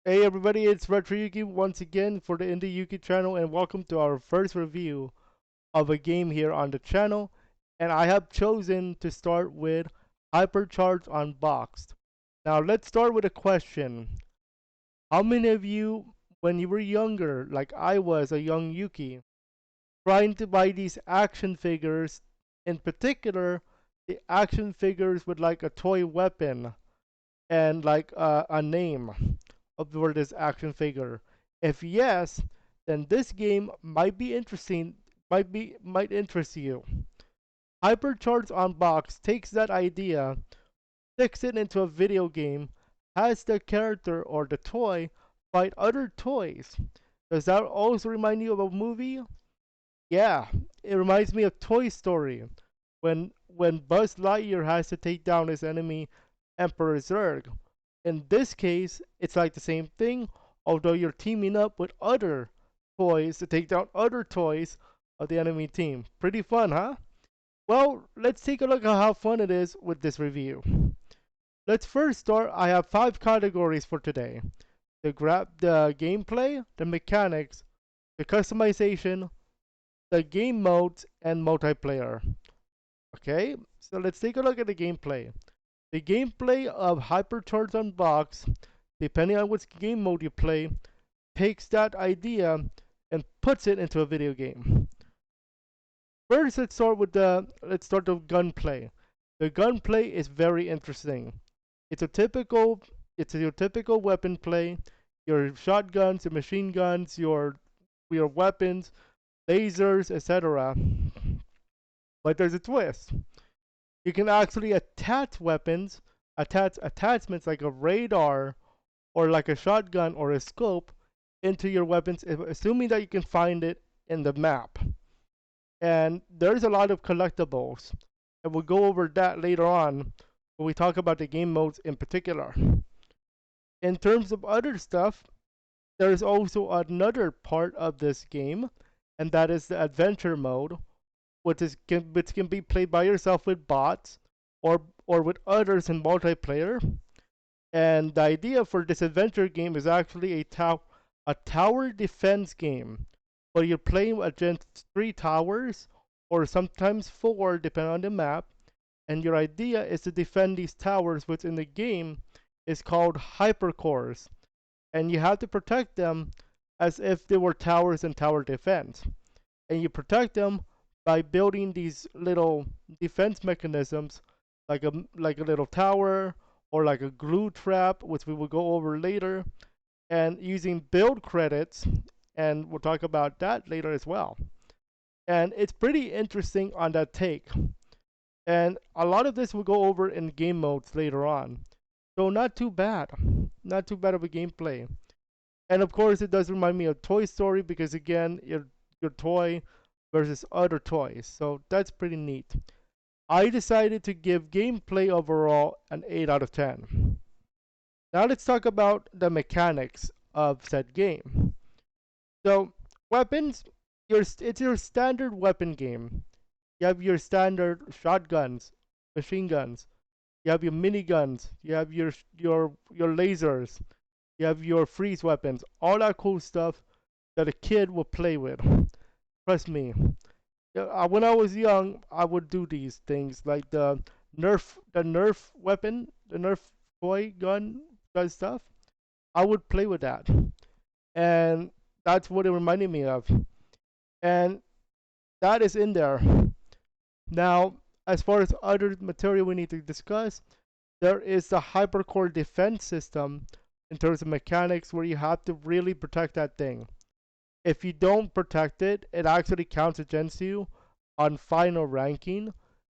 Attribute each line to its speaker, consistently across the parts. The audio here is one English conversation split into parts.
Speaker 1: Hey everybody, it's RetroYuuki once again for the IndieYuuki channel, and welcome to our first review of a game here on the channel. And I have chosen to start with Hypercharge Unboxed. Now let's start with a question. How many of you, when you were younger, like I was a young Yuki, trying to buy these action figures, in particular, the action figures with like a toy weapon and like a name for this action figure? If yes, then this game might be interesting. Might interest you. Hypercharge Unboxed takes that idea, sticks it into a video game, has the character or the toy fight other toys. Does that also remind you of a movie? Yeah, it reminds me of Toy Story, when Buzz Lightyear has to take down his enemy, Emperor Zurg. In this case, it's like the same thing, although you're teaming up with other toys to take down other toys of the enemy team. Pretty fun, huh? Well, let's take a look at how fun it is with this review. Let's first start. I have 5 categories for today: the gameplay, the mechanics, the customization, the game modes, and multiplayer. Okay, so let's take a look at the gameplay. The gameplay of Hypercharge Unboxed, depending on which game mode you play, takes that idea and puts it into a video game. First, let's start the gunplay. The gunplay is very interesting. It's a typical it's your typical weapon play. Your shotguns, your machine guns, your weapons, lasers, etc. But there's a twist. You can actually attach weapons, attach attachments like a radar or like a shotgun or a scope into your weapons, assuming that you can find it in the map. And there's a lot of collectibles, and we'll go over that later on when we talk about the game modes in particular. In terms of other stuff, there's also another part of this game, and that is the adventure mode, which can be played by yourself with bots or with others in multiplayer. And the idea for this adventure game is actually a tower defense game, where you're playing against 3 towers or sometimes 4, depending on the map. And your idea is to defend these towers, which in the game is called hypercores. And you have to protect them as if they were towers in tower defense. And you protect them by building these little defense mechanisms, like a little tower or like a glue trap, which we will go over later, and using build credits, and we'll talk about that later as well. And it's pretty interesting on that take. And a lot of this we'll go over in game modes later on. So not too bad. Not too bad of a gameplay. And of course it does remind me of Toy Story because again, your toy versus other toys. So that's pretty neat. I decided to give gameplay overall an 8 out of 10. Now let's talk about the mechanics of said game. So, weapons, it's your standard weapon game. You have your standard shotguns, machine guns. You have your miniguns. You have your lasers. You have your freeze weapons. All that cool stuff that a kid will play with. Trust me. Yeah, when I was young, I would do these things like the Nerf weapon, the Nerf toy gun stuff. I would play with that, and that's what it reminded me of. And that is in there. Now, as far as other material we need to discuss, there is the hypercore defense system in terms of mechanics where you have to really protect that thing. If you don't protect it, it actually counts against you on final ranking,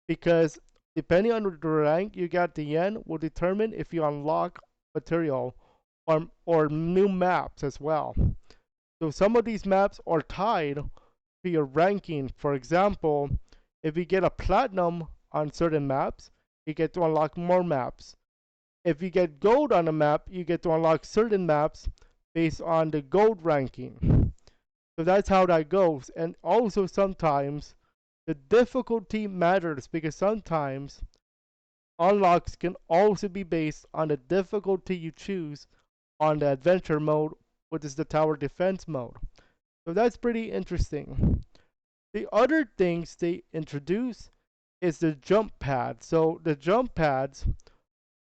Speaker 1: because depending on the rank you get at the end will determine if you unlock material or new maps as well. So some of these maps are tied to your ranking. For example, if you get a platinum on certain maps, you get to unlock more maps. If you get gold on a map, you get to unlock certain maps based on the gold ranking. So that's how that goes. And also sometimes the difficulty matters because sometimes unlocks can also be based on the difficulty you choose on the adventure mode, which is the tower defense mode. So that's pretty interesting. The other things they introduce is the jump pad. So the jump pads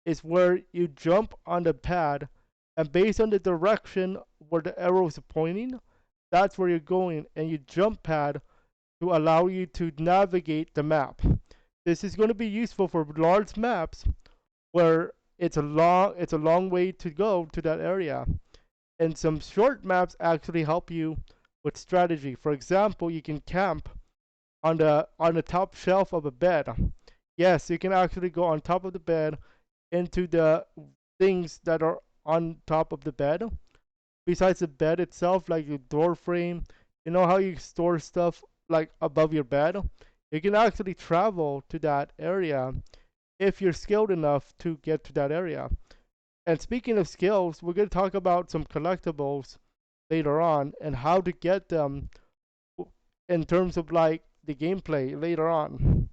Speaker 1: is where you jump on the pad, and based on the direction where the arrow is pointing, that's where you're going, and you jump pad to allow you to navigate the map. This is going to be useful for large maps where it's a long way to go to that area. And some short maps actually help you with strategy. For example, you can camp on the top shelf of a bed. Yes, you can actually go on top of the bed into the things that are on top of the bed. Besides the bed itself, like your door frame, you know how you store stuff like above your bed? You can actually travel to that area if you're skilled enough to get to that area. And speaking of skills, we're going to talk about some collectibles later on and how to get them in terms of like the gameplay later on.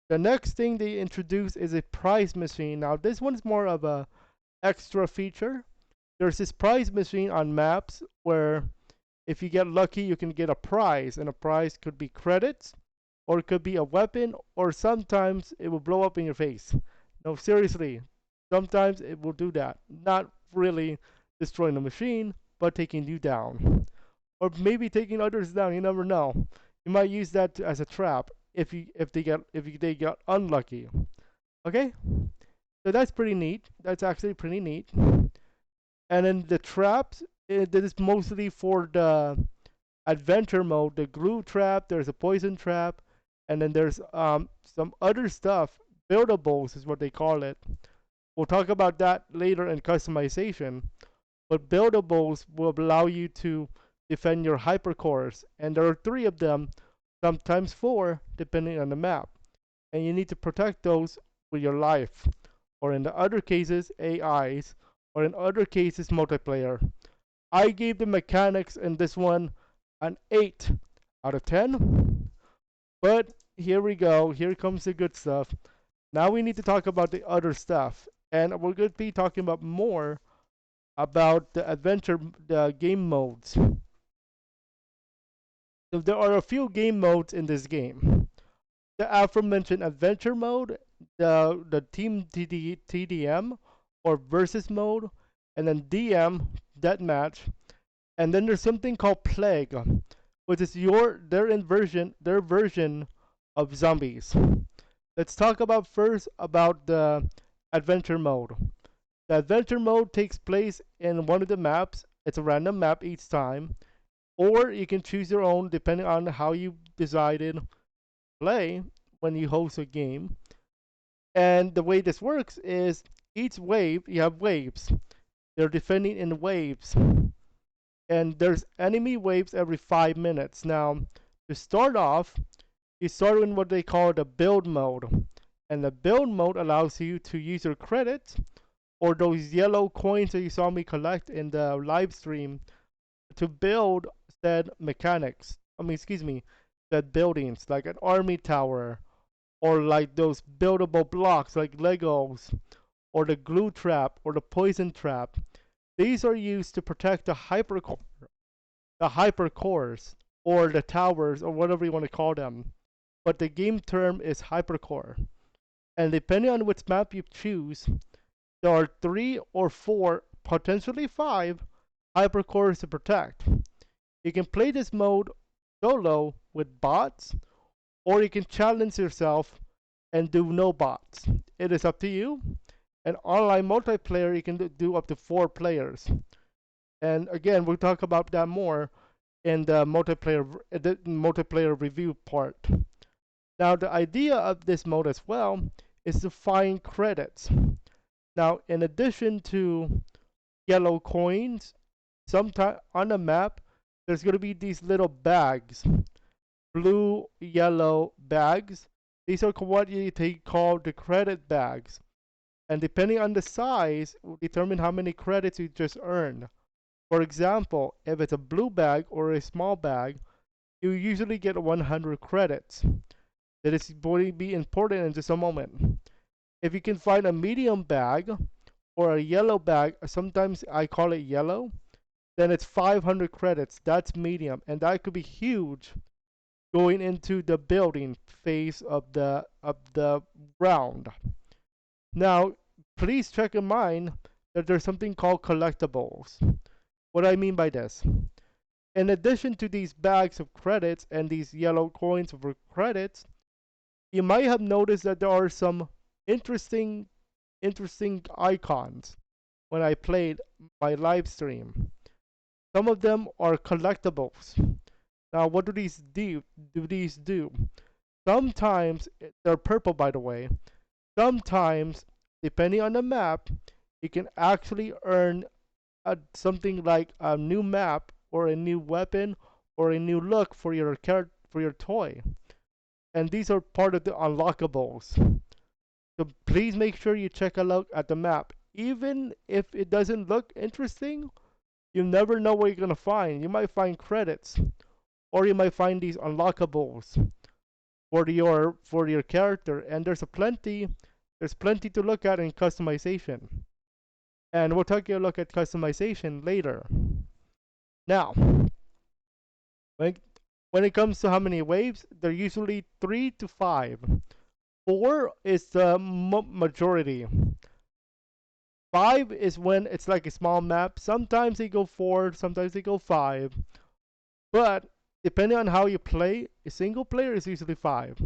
Speaker 1: The next thing they introduce is a prize machine. Now this one's more of a extra feature. There's this prize machine on maps where if you get lucky you can get a prize, and a prize could be credits or it could be a weapon, or sometimes it will blow up in your face. No, seriously, sometimes it will do that. Not really destroying the machine, but taking you down. Or maybe taking others down, you never know. You might use that as a trap if they get unlucky. Okay? So that's pretty neat. That's actually pretty neat. And then the traps, that is mostly for the adventure mode. The glue trap, there's a poison trap, and then there's some other stuff. Buildables is what they call it. We'll talk about that later in customization. But buildables will allow you to defend your hypercores, and there are 3 of them, sometimes 4, depending on the map. And you need to protect those with your life, or in the other cases, AIs, or in other cases, multiplayer. I gave the mechanics in this one an 8 out of 10. But here we go. Here comes the good stuff. Now we need to talk about the other stuff. And we're going to be talking about more about the game modes. So there are a few game modes in this game. The aforementioned adventure mode, the team TDM or versus mode, and then DM deathmatch, and then there's something called plague, which is their version of zombies. Let's talk about first about the adventure mode. The adventure mode takes place in one of the maps. It's a random map each time, or you can choose your own depending on how you decided to play when you host a game. And the way this works is each wave, you have waves. They're defending in waves. And there's enemy waves every 5 minutes. Now, to start off, you start in what they call the build mode. And the build mode allows you to use your credits or those yellow coins that you saw me collect in the live stream to build said mechanics. Said buildings like an army tower, or like those buildable blocks like Legos, or the glue trap or the poison trap. These are used to protect the hypercores, or the towers, or whatever you want to call them. But the game term is hypercore. And depending on which map you choose, there are 3 or 4, potentially 5, hypercores to protect. You can play this mode solo with bots, or you can challenge yourself and do no bots. It is up to you. And online multiplayer, you can do up to 4 players. And again, we'll talk about that more in the multiplayer review part. Now, the idea of this mode as well is to find credits. Now, in addition to yellow coins, sometime on the map, there's going to be these little bags, blue, yellow bags. These are what they call the credit bags. And depending on the size, will determine how many credits you just earned. For example, if it's a blue bag or a small bag, you usually get 100 credits. That is going to be important in just a moment. If you can find a medium bag or a yellow bag, sometimes I call it yellow, then it's 500 credits. That's medium, and that could be huge going into the building phase of the round. Now, please check in mind that there's something called collectibles. What I mean by this, in addition to these bags of credits and these yellow coins for credits, you might have noticed that there are some interesting icons when I played my live stream. Some of them are collectibles. Now, what do these do? Sometimes they're purple, by the way. Sometimes, depending on the map, you can actually earn something like a new map or a new weapon or a new look for your toy. And these are part of the unlockables. So please make sure you check a look at the map. Even if it doesn't look interesting, you never know what you're gonna find. You might find credits, or you might find these unlockables for your character. And there's plenty to look at in customization. And we'll take a look at customization later. Now, when when it comes to how many waves, they're usually 3 to 5. 4 is the majority. 5 is when it's like a small map. Sometimes they go 4, sometimes they go 5. But depending on how you play, a single player is usually 5.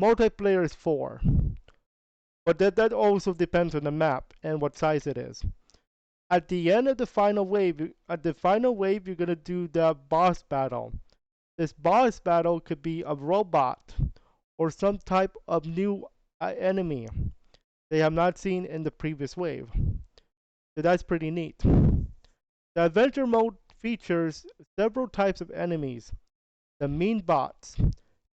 Speaker 1: Multiplayer is 4. But that also depends on the map and what size it is. At the end of the final wave, you're gonna do the boss battle. This boss battle could be a robot or some type of new enemy they have not seen in the previous wave. So that's pretty neat. The adventure mode features several types of enemies. The mean bots,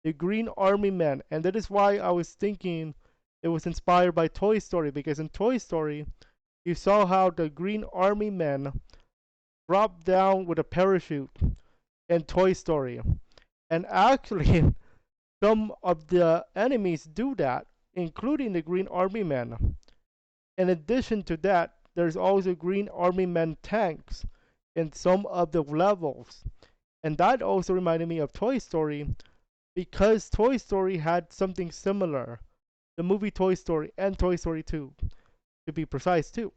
Speaker 1: the green army men, and that is why I was thinking it was inspired by Toy Story, because in Toy Story, you saw how the green army men dropped down with a parachute in Toy Story. And actually, some of the enemies do that, including the green army men. In addition to that, there's also green army men tanks in some of the levels. And that also reminded me of Toy Story, because Toy Story had something similar. The movie Toy Story and Toy Story 2, to be precise too.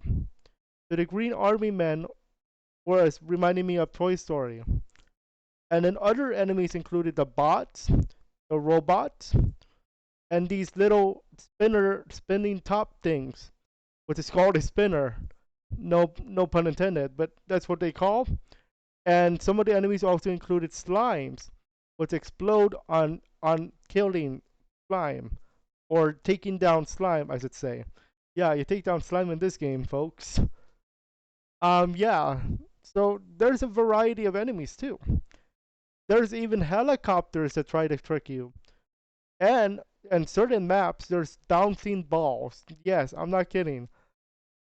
Speaker 1: So the green army men was reminding me of Toy Story. And then other enemies included the bots, the robots, and these little spinning top things, which is called a spinner. No pun intended, but that's what they call. And some of the enemies also included slimes, which explode on killing slime, or taking down slime, I should say. Yeah, you take down slime in this game, folks. Yeah. So there's a variety of enemies too. There's even helicopters that try to trick you. And in certain maps, there's bouncing balls. Yes, I'm not kidding.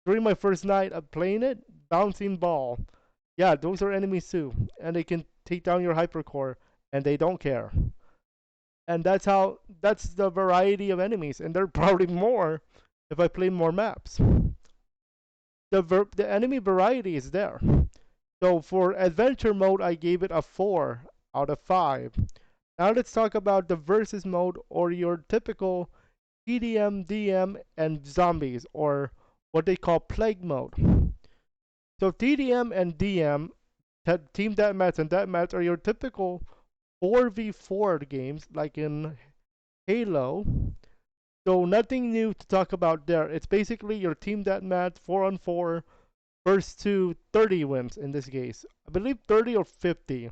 Speaker 1: During my first night of playing it, bouncing ball. Yeah, those are enemies too. And they can take down your hypercore, and they don't care. And that's the variety of enemies. And there are probably more if I play more maps. The enemy variety is there. So for adventure mode, I gave it a 4 out of 5. Now let's talk about the versus mode, or your typical TDM, DM, and zombies, or what they call plague mode. So TDM and DM, Team Deathmatch and Deathmatch, are your typical 4v4 games like in Halo. So nothing new to talk about there. It's basically your Team Deathmatch 4-on-4, first to 30 wins in this case. I believe 30 or 50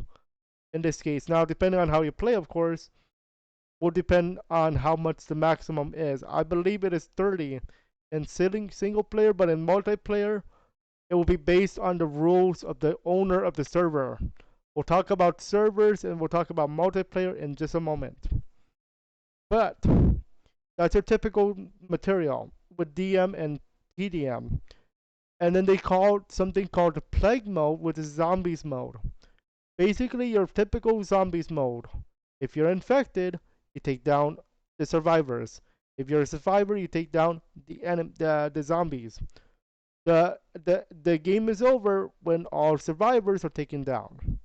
Speaker 1: in this case. Now, depending on how you play, of course, will depend on how much the maximum is. I believe it is 30 in single player, but in multiplayer, it will be based on the rules of the owner of the server. We'll talk about servers and we'll talk about multiplayer in just a moment. But that's your typical material with DM and TDM. And then they call something called the plague mode, which is zombies mode. Basically, your typical zombies mode. If you're infected, you take down the survivors. If you're a survivor, you take down the zombies. The game is over when all survivors are taken down.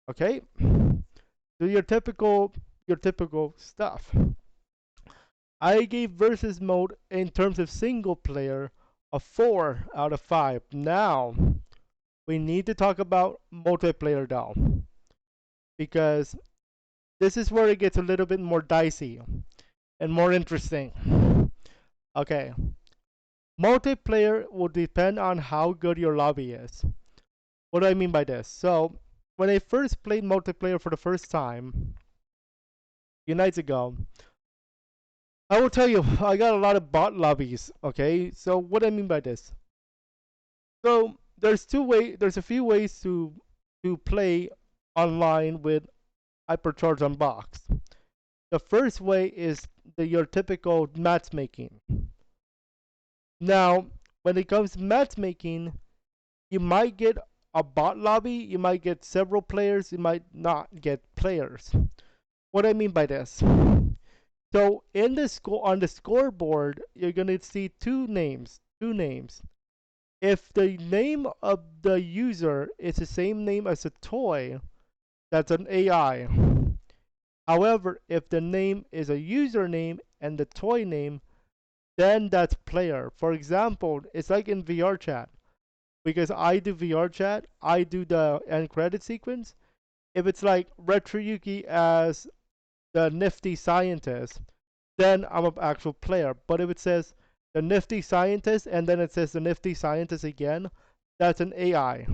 Speaker 1: Okay? So your typical stuff. I gave versus mode in terms of single player a 4 out of 5. Now, we need to talk about multiplayer now, because this is where it gets a little bit more dicey and more interesting. Okay, multiplayer will depend on how good your lobby is. What do I mean by this? So, when I first played multiplayer for the first time, few nights ago, I will tell you, I got a lot of bot lobbies. Okay, so what do I mean by this? So there's a few ways to play online with Hypercharge Unboxed. The first way is your typical matchmaking. Now, when it comes to matchmaking, you might get a bot lobby, you might get several players, you might not get players. What I mean by this? So in the on the scoreboard, you're gonna see two names. Two names. If the name of the user is the same name as a toy, that's an AI. However, if the name is a username and the toy name, then that's player. For example, it's like in VR chat. Because I do VR chat, I do the end credit sequence. If it's like RetroYuuki as the nifty scientist, then I'm an actual player. But if it says the nifty scientist and then it says the nifty scientist again, that's an AI.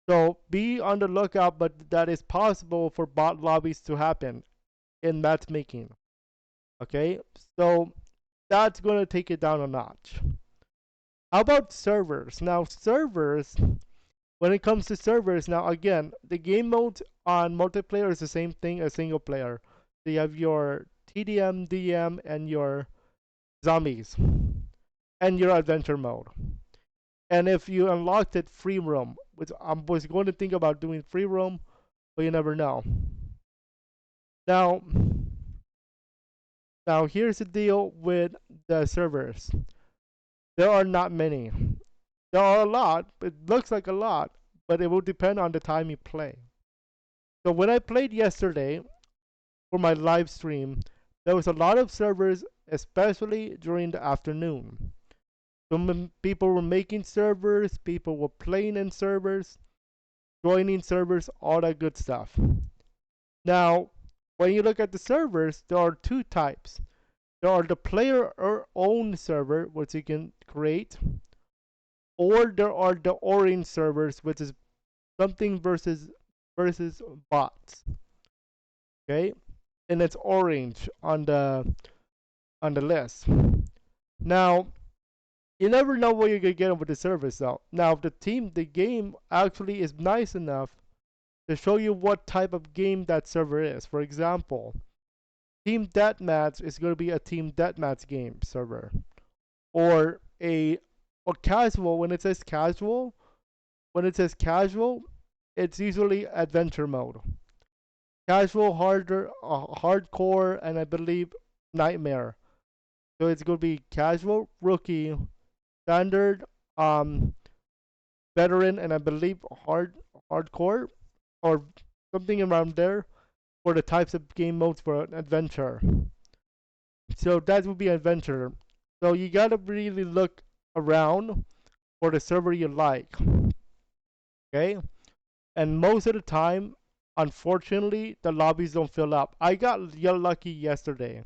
Speaker 1: So be on the lookout, but that is possible for bot lobbies to happen in matchmaking. Okay, so that's going to take it down a notch. How about servers? Now, servers, when it comes to servers, now again, the game mode on multiplayer is the same thing as single player. So you have your TDM, DM, and your zombies, and your adventure mode. And if you unlocked it, free roam, which I was going to think about doing free roam, but you never know. Now, now here's the deal with the servers. There are not many. There are a lot. It looks like a lot, but it will depend on the time you play. So when I played yesterday for my live stream, there was a lot of servers, especially during the afternoon. Some people were making servers, people were playing in servers, joining servers, all that good stuff. Now, when you look at the servers, there are two types. There are the player or own server, which you can create, or there are the orange servers, which is something versus bots. Okay, and it's orange on the list. Now, you never know what you're gonna get with the servers though. Now, if the game actually is nice enough to show you what type of game that server is. For example, Team Deathmatch is going to be a Team Deathmatch game server, or casual. When it says casual, it's usually adventure mode. Casual, harder, hardcore, and I believe nightmare. So it's going to be casual, rookie, standard, veteran, and I believe hardcore, or something around there for the types of game modes for an adventure. So that would be adventure. So you gotta really look around for the server you like. Okay? And most of the time, unfortunately, the lobbies don't fill up. I got lucky yesterday.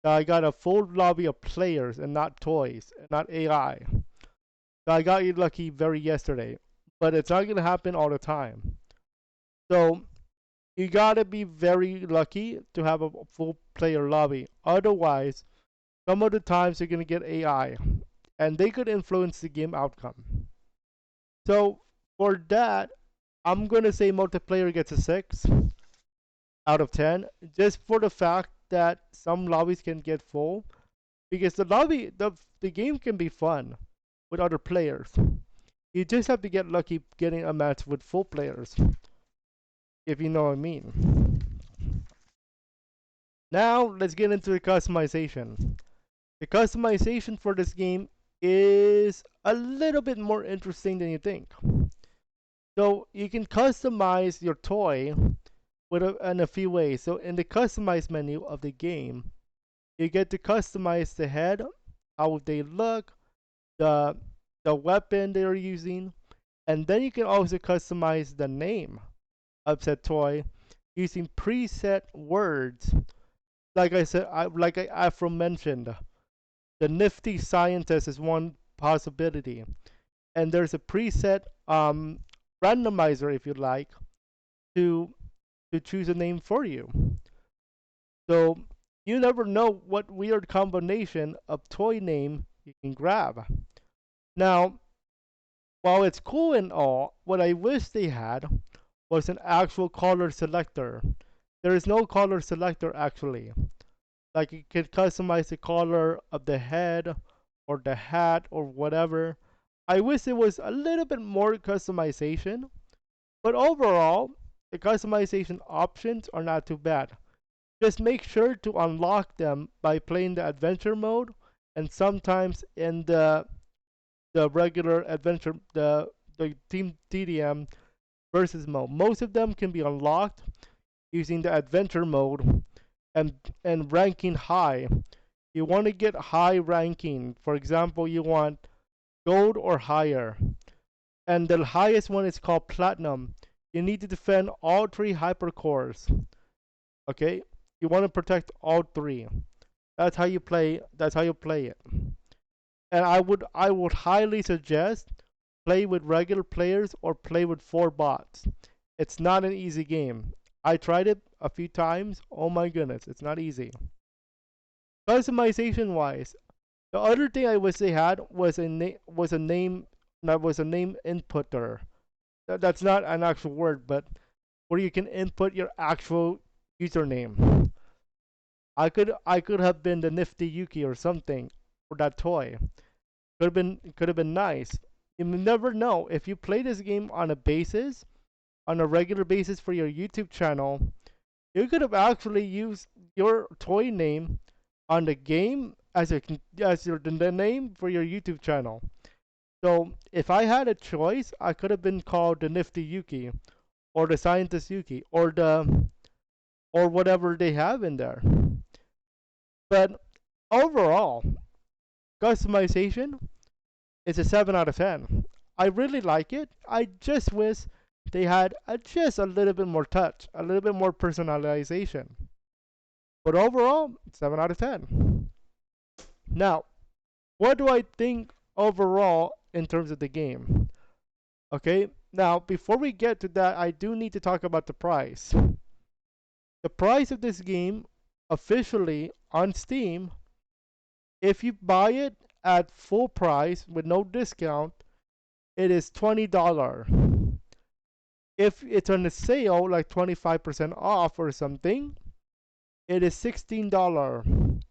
Speaker 1: I got a full lobby of players and not toys, and not AI. So I got lucky very yesterday. But it's not gonna happen all the time. So you gotta be very lucky to have a full player lobby. Otherwise, some of the times you're gonna get AI, and they could influence the game outcome. So for that, I'm gonna say multiplayer gets a 6 out of 10, just for the fact that some lobbies can get full, because the game can be fun with other players. You just have to get lucky getting a match with full players, if you know what I mean. Now let's get into the customization. The customization for this game is a little bit more interesting than you think. So you can customize your toy in a few ways. So in the customize menu of the game, you get to customize the head, how they look, the the weapon they're using, and then you can also customize the name of said toy using preset words. Like I said, like Afro mentioned, the nifty scientist is one possibility, and there's a preset randomizer, if you like, to choose a name for you. So you never know what weird combination of toy name you can grab. Now, while it's cool and all, what I wish they had was an actual color selector. There is no color selector actually. Like you could customize the color of the head or the hat or whatever. I wish it was a little bit more customization, but overall, the customization options are not too bad. Just make sure to unlock them by playing the adventure mode and sometimes in the regular adventure the team TDM versus mode. Most of them can be unlocked using the adventure mode and ranking high. You want to get high ranking. For example, you want gold or higher. And the highest one is called platinum. You need to defend all three hypercores. Okay? You want to protect all three. That's how you play it. And I would highly suggest play with regular players or play with 4 bots. It's not an easy game. I tried it a few times. Oh my goodness, it's not easy. Customization wise, the other thing I wish they had was a name inputter. That's not an actual word, but where you can input your actual username. I could have been the nifty Yuuki or something for that toy. Could have been nice. You never know if you play this game on a regular basis for your YouTube channel. You could have actually used your toy name on the game as the name for your YouTube channel. So if I had a choice, I could have been called the Nifty Yuuki or the Scientist Yuuki or whatever they have in there. But overall, customization is a 7 out of 10. I really like it. I just wish they had just a little bit more touch, a little bit more personalization. But overall, 7 out of 10. Now, what do I think overall in terms of the game? Okay, now before we get to that, I do need to talk about the price. The price of this game officially on Steam, if you buy it at full price with no discount, it is $20. If it's on a sale, like 25% off or something, it is $16.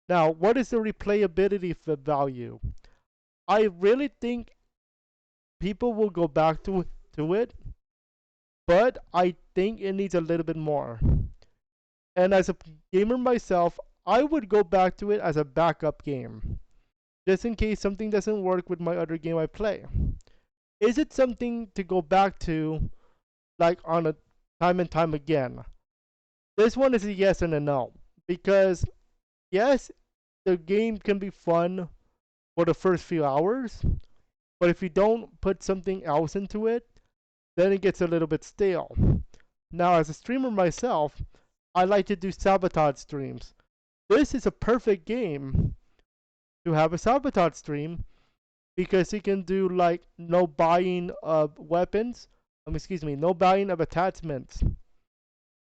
Speaker 1: Now, what is the replayability value? I really think people will go back to it, but I think it needs a little bit more. And as a gamer myself, I would go back to it as a backup game, just in case something doesn't work with my other game I play. Is it something to go back to, like on a time and time again? This one is a yes and a no, because yes, the game can be fun for the first few hours, but if you don't put something else into it, then it gets a little bit stale. Now, as a streamer myself, I like to do sabotage streams. This is a perfect game to have a sabotage stream because you can do like no buying of weapons, no buying of attachments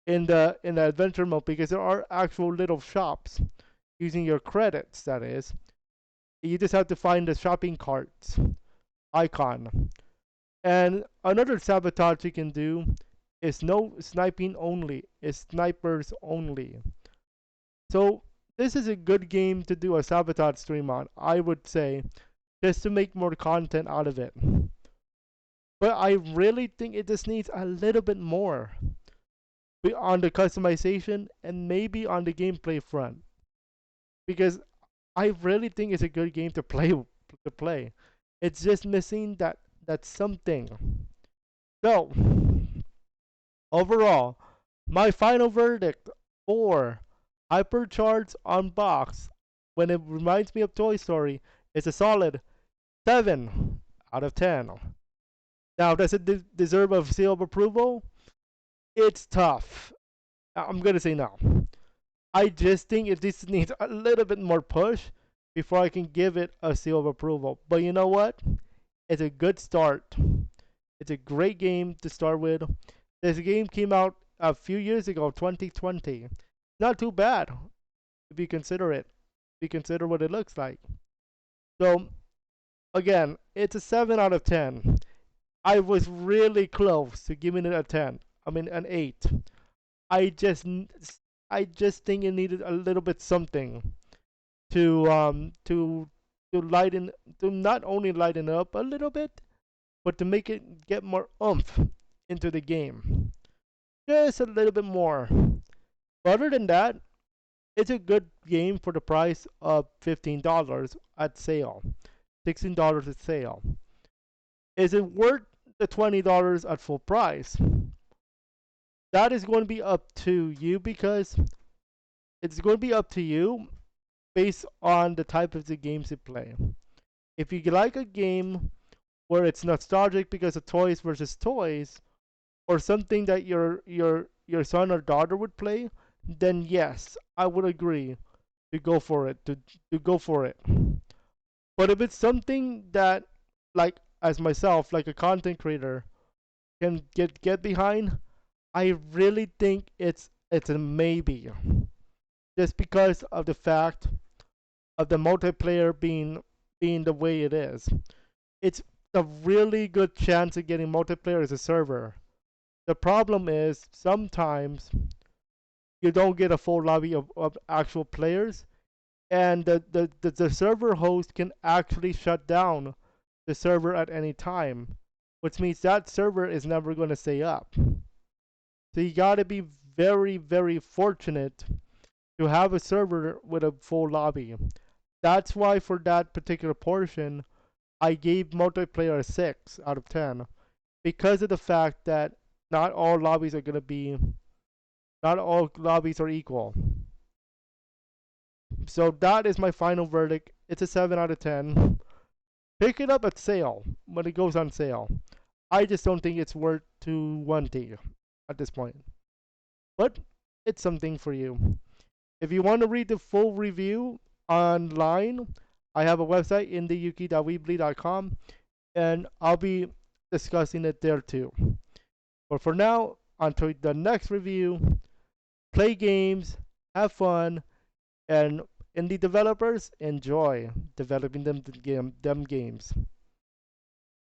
Speaker 1: in the adventure mode because there are actual little shops using your credits, that is. You just have to find the shopping carts icon. And another sabotage you can do is no sniping only. It's snipers only. So this is a good game to do a sabotage stream on, I would say, just to make more content out of it. But I really think it just needs a little bit more on the customization and maybe on the gameplay front. Because I really think it's a good game to play to play. It's just missing that something. So overall, my final verdict for Hypercharge Unboxed, when it reminds me of Toy Story, is a solid 7 out of 10. Now, does it deserve a seal of approval? It's tough. I'm gonna say no. I just think it just needs a little bit more push before I can give it a seal of approval. But you know what? It's a good start. It's a great game to start with. This game came out a few years ago, 2020. Not too bad if you consider it. If you consider what it looks like. So again, it's a 7 out of 10. I was really close to giving it a 10. I mean an 8. I just I just think it needed a little bit something to lighten, to not only lighten it up a little bit, but to make it get more oomph into the game. Just a little bit more. But other than that, it's a good game for the price of $15 at sale. $16 at sale. Is it worth the $20 at full price? That is going to be up to you, because it's going to be up to you based on the type of the games you play. If you like a game where it's nostalgic because of toys versus toys, or something that your son or daughter would play, then yes, I would agree to go for it. To go for it. But if it's something that, like as myself, like a content creator, can get behind, I really think it's a maybe, just because of the fact of the multiplayer being the way it is. It's a really good chance of getting multiplayer as a server. The problem is sometimes you don't get a full lobby of actual players, and the server host can actually shut down the server at any time, which means that server is never going to stay up. So you got to be very, very fortunate to have a server with a full lobby. That's why for that particular portion, I gave multiplayer a 6 out of 10, because of the fact that not all lobbies are going to be, not all lobbies are equal. So that is my final verdict. It's a 7 out of 10. Pick it up at sale when it goes on sale. I just don't think it's worth $220 at this point. But it's something for you. If you want to read the full review online, I have a website, IndieYuuki.weebly.com, and I'll be discussing it there too. But for now, until the next review, play games, have fun, and indie developers enjoy developing them games.